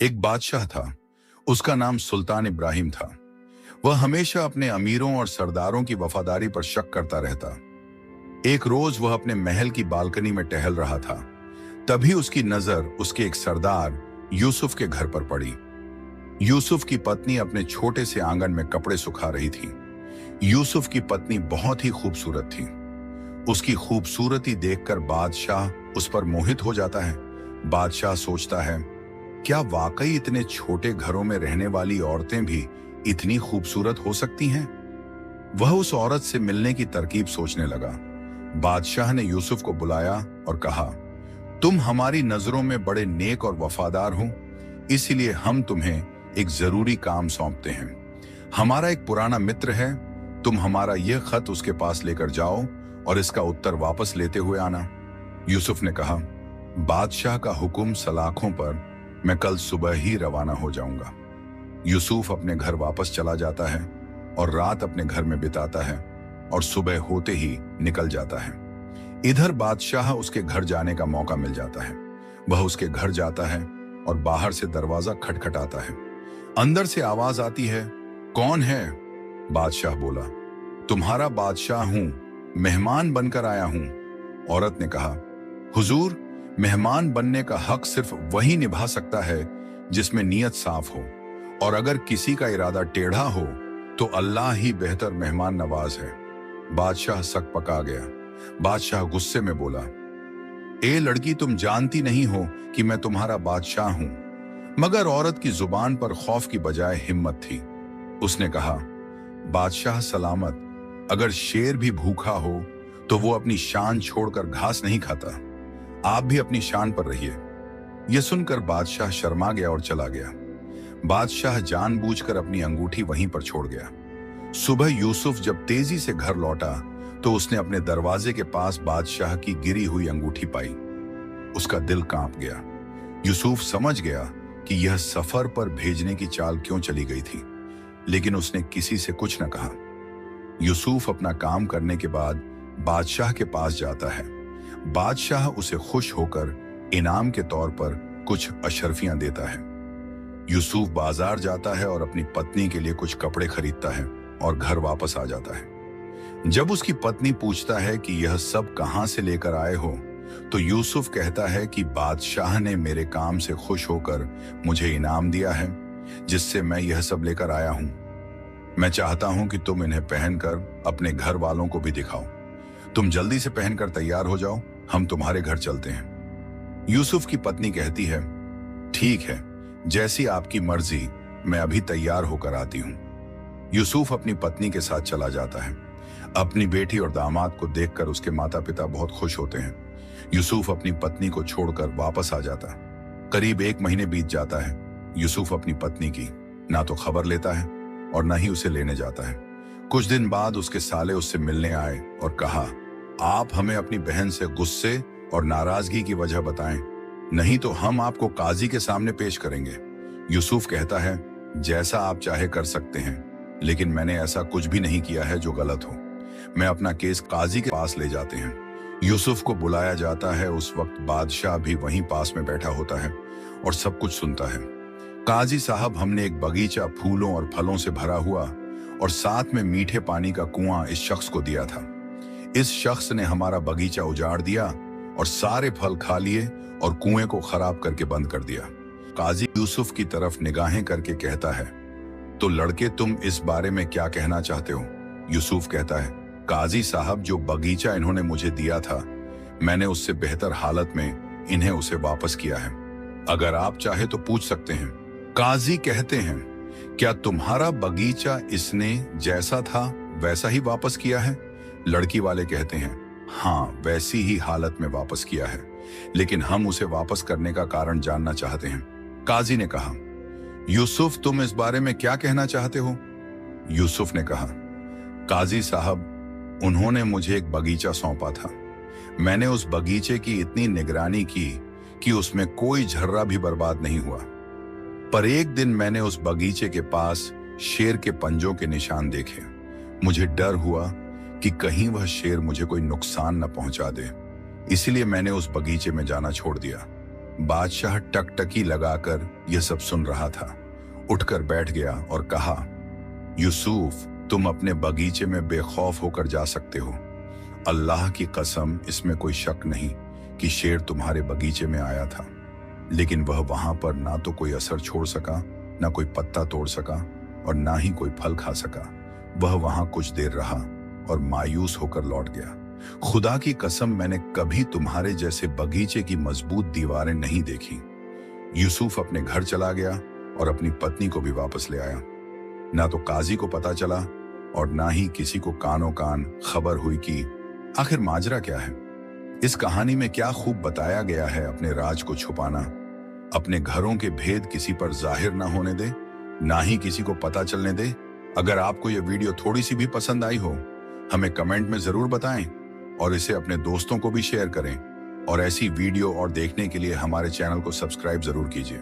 एक बादशाह था। उसका नाम सुल्तान इब्राहिम था। वह हमेशा अपने अमीरों और सरदारों की वफादारी पर शक करता रहता। एक रोज वह अपने महल की बालकनी में टहल रहा था। तभी उसकी नजर उसके एक सरदार यूसुफ के घर पर पड़ी। यूसुफ की पत्नी अपने छोटे से आंगन में कपड़े सुखा रही थी। यूसुफ की पत्नी बहुत ही खूबसूरत थी। उसकी खूबसूरती देखकर बादशाह उस पर मोहित हो जाता है। बादशाह सोचता है, क्या वाकई इतने छोटे घरों में रहने वाली औरतें भी इतनी खूबसूरत हो सकती हैं? वह उस औरत से मिलने की तरकीब सोचने लगा। बादशाह ने यूसुफ को बुलाया और कहा, तुम हमारी नजरों में बड़े नेक और वफादार हो, इसलिए हम तुम्हें एक जरूरी काम सौंपते हैं। हमारा एक पुराना मित्र है, तुम हमारा यह खत उसके पास लेकर जाओ और इसका उत्तर वापस लेते हुए आना। यूसुफ ने कहा, बादशाह का हुक्म सलाखों पर, मैं कल सुबह ही रवाना हो जाऊंगा। यूसुफ अपने घर वापस चला जाता है और रात अपने घर में बिताता है और सुबह होते ही निकल जाता है। इधर बादशाह उसके घर जाने का मौका मिल जाता है। वह उसके घर जाता है और बाहर से दरवाजा खटखटाता है। अंदर से आवाज आती है, कौन है? बादशाह बोला, तुम्हारा बादशाह हूं, मेहमान बनकर आया हूं। औरत ने कहा, हुजूर, मेहमान बनने का हक सिर्फ वही निभा सकता है जिसमें नीयत साफ हो, और अगर किसी का इरादा टेढ़ा हो तो अल्लाह ही बेहतर मेहमान नवाज है। बादशाह सक पका गया। बादशाह गुस्से में बोला, ए लड़की, तुम जानती नहीं हो कि मैं तुम्हारा बादशाह हूं। मगर औरत की जुबान पर खौफ की बजाय हिम्मत थी। उसने कहा, बादशाह सलामत, अगर शेर भी भूखा हो तो वो अपनी शान छोड़कर घास नहीं खाता। आप भी अपनी शान पर रहिए। यह सुनकर बादशाह शर्मा गया और चला गया। बादशाह जानबूझकर अपनी अंगूठी वहीं पर छोड़ गया। सुबह यूसुफ जब तेजी से घर लौटा तो उसने अपने दरवाजे के पास बादशाह की गिरी हुई अंगूठी पाई। उसका दिल कांप गया। यूसुफ समझ गया कि यह सफर पर भेजने की चाल क्यों चली गई थी, लेकिन उसने किसी से कुछ न कहा। यूसुफ अपना काम करने के बाद बादशाह के पास जाता है। बादशाह उसे खुश होकर इनाम के तौर पर कुछ अशर्फियां देता है। यूसुफ बाजार जाता है और अपनी पत्नी के लिए कुछ कपड़े खरीदता है और घर वापस आ जाता है। जब उसकी पत्नी पूछता है कि यह सब कहां से लेकर आए हो, तो यूसुफ कहता है कि बादशाह ने मेरे काम से खुश होकर मुझे इनाम दिया है, जिससे मैं यह सब लेकर आया हूं। मैं चाहता हूं कि तुम इन्हें पहनकर अपने घर वालों को भी दिखाओ। तुम जल्दी से पहनकर तैयार हो जाओ, हम तुम्हारे घर चलते हैं। यूसुफ की पत्नी कहती है, ठीक है, जैसी आपकी मर्जी, मैं अभी तैयार होकर आती हूं। यूसुफ अपनी पत्नी के साथ चला जाता है। अपनी बेटी और दामाद को देखकर उसके माता पिता बहुत खुश होते हैं। यूसुफ अपनी पत्नी को छोड़कर वापस आ जाता। करीब 1 महीने बीत जाता है। यूसुफ अपनी पत्नी की ना तो खबर लेता है और न ही उसे लेने जाता है। कुछ दिन बाद उसके साले उससे मिलने आए और कहा, आप हमें अपनी बहन से गुस्से और नाराजगी की वजह बताएं, नहीं तो हम आपको काजी के सामने पेश करेंगे। यूसुफ कहता है, जैसा आप चाहे कर सकते हैं, लेकिन मैंने ऐसा कुछ भी नहीं किया है जो गलत हो। मैं अपना केस काजी के पास ले जाते हैं। यूसुफ को बुलाया जाता है। उस वक्त बादशाह भी वहीं पास में बैठा होता है और सब कुछ सुनता है। काजी साहब, हमने एक बगीचा फूलों और फलों से भरा हुआ और साथ में मीठे पानी का कुआं इस शख्स को दिया था। इस शख्स ने हमारा बगीचा उजाड़ दिया और सारे फल खा लिए और कुएं को खराब करके बंद कर दिया। काजी यूसुफ की तरफ निगाहें करके कहता है, तो लड़के, तुम इस बारे में क्या कहना चाहते हो? यूसुफ कहता है, काजी साहब, जो बगीचा इन्होंने मुझे दिया था, मैंने उससे बेहतर हालत में इन्हें उसे वापस किया है। अगर आप चाहे तो पूछ सकते हैं। काजी कहते हैं, क्या तुम्हारा बगीचा इसने जैसा था वैसा ही वापस किया है? लड़की वाले कहते हैं, हाँ, वैसी ही हालत में वापस किया है, लेकिन हम उसे वापस करने का कारण जानना चाहते हैं। काजी ने कहा, यूसुफ, तुम इस बारे में क्या कहना चाहते हो? यूसुफ ने कहा, काजी साहब, उन्होंने मुझे एक बगीचा सौंपा था। मैंने उस बगीचे की इतनी निगरानी की कि उसमें कोई झर्रा भी बर्बाद नहीं हुआ। पर एक दिन मैंने उस बगीचे के पास शेर के पंजों के निशान देखे। मुझे डर हुआ कि कहीं वह शेर मुझे कोई नुकसान न पहुंचा दे, इसलिए मैंने उस बगीचे में जाना छोड़ दिया। बादशाह टकटकी लगाकर यह सब सुन रहा था। उठकर बैठ गया और कहा, यूसुफ, तुम अपने बगीचे में बेखौफ होकर जा सकते हो। अल्लाह की कसम, इसमें कोई शक नहीं कि शेर तुम्हारे बगीचे में आया था, लेकिन वह वहां पर ना तो कोई असर छोड़ सका, ना कोई पत्ता तोड़ सका और ना ही कोई फल खा सका। वह वहां कुछ देर रहा और मायूस होकर लौट गया। खुदा की कसम, मैंने कभी तुम्हारे जैसे बगीचे की मजबूत दीवारें नहीं देखी। यूसुफ अपने घर चला गया और अपनी पत्नी को भी वापस ले आया। ना तो काजी को पता चला और ना ही किसी को कानों कान खबर हुई कि आखिर माजरा क्या है। इस कहानी में क्या खूब बताया गया है, अपने राज को छुपाना, अपने घरों के भेद किसी पर जाहिर ना होने दे, ना ही किसी को पता चलने दे। अगर आपको यह वीडियो थोड़ी सी भी पसंद आई हो, हमें कमेंट में जरूर बताएं और इसे अपने दोस्तों को भी शेयर करें। और ऐसी वीडियो और देखने के लिए हमारे चैनल को सब्सक्राइब जरूर कीजिए।